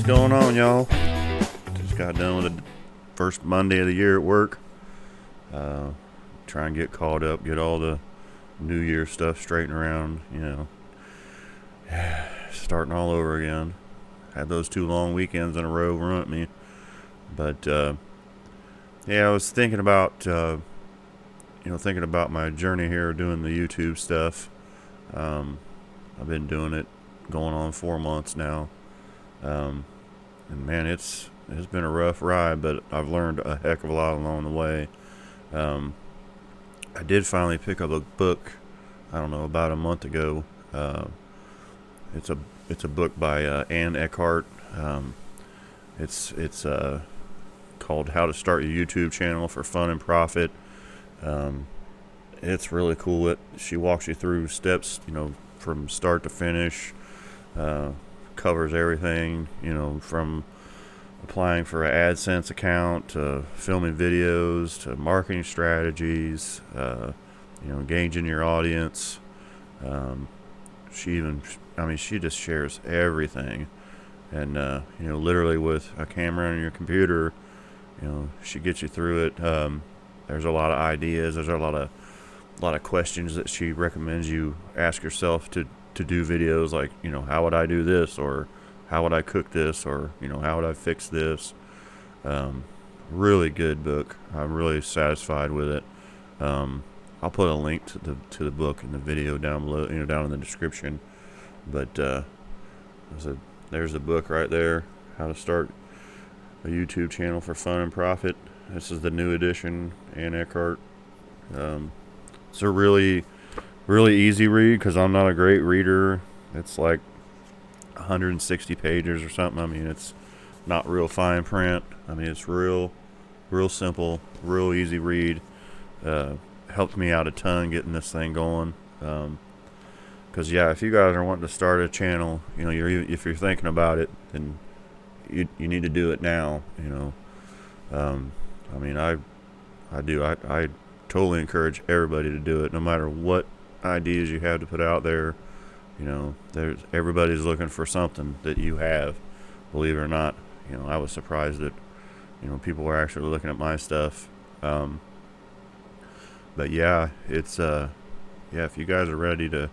going on, y'all? Just got done with the first Monday of the year at work. Try and get caught up, get all the New Year stuff straightened around, starting all over again. Had those 2 long weekends in a row run at me. But, I was thinking about, my journey here doing the YouTube stuff. I've been doing it going on 4 months now. And man, it's been a rough ride, but I've learned a heck of a lot along the way. I did finally pick up a book, I don't know, about a month ago. It's a book by Ann Eckhart. It's called How to Start Your YouTube Channel for Fun and Profit. It's really cool. She walks you through steps, from start to finish. Covers everything, from applying for an AdSense account to filming videos to marketing strategies, engaging your audience. She just shares everything. And, literally with a camera on your computer, she gets you through it. There's a lot of ideas. There's a lot of questions that she recommends you ask yourself to do videos like, how would I do this, or how would I cook this, or, how would I fix this? Really good book. I'm really satisfied with it. I'll put a link to the book in the video down below, down in the description. But there's the book right there, How to Start a YouTube Channel for Fun and Profit. This is the new edition, Ann Eckhart. It's a really easy read because I'm not a great reader. It's like 160 pages or something. It's not real fine print. It's real simple, real easy read. Helped me out a ton getting this thing going. Because if you guys are wanting to start a channel, if you're thinking about it, then you need to do it now. I totally encourage everybody to do it, no matter what ideas you have to put out there. Everybody's looking for something that you have, believe it or not. I was surprised that people were actually looking at my stuff. But it's if you guys are ready to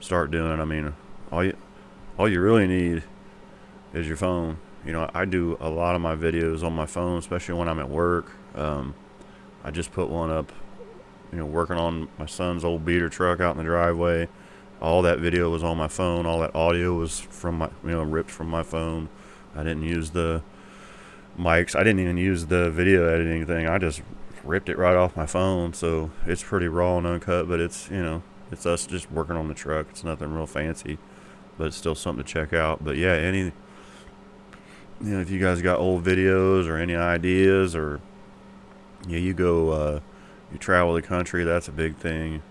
start doing, all you really need is your phone. I do a lot of my videos on my phone, especially when I'm at work. I just put one up, working on my son's old beater truck out in the driveway. All that video was on my phone. All that audio was from my, ripped from my phone. I didn't use the mics. I didn't even use the video editing thing. I just ripped it right off my phone. So it's pretty raw and uncut, but it's us just working on the truck. It's nothing real fancy, but it's still something to check out. But if you guys got old videos or any ideas, or you travel the country, that's a big thing.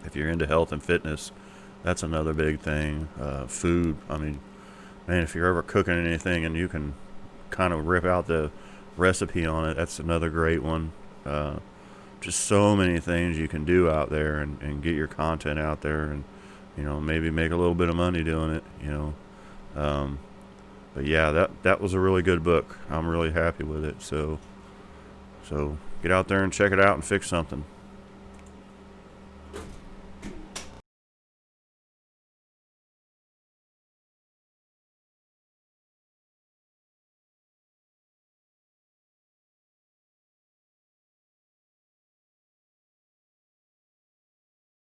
If you're into health and fitness, that's another big thing. Food, if you're ever cooking anything and you can kind of rip out the recipe on it, that's another great one. Just so many things you can do out there and get your content out there, and maybe make a little bit of money doing it. But that was a really good book. I'm really happy with it. So get out there and check it out and fix something.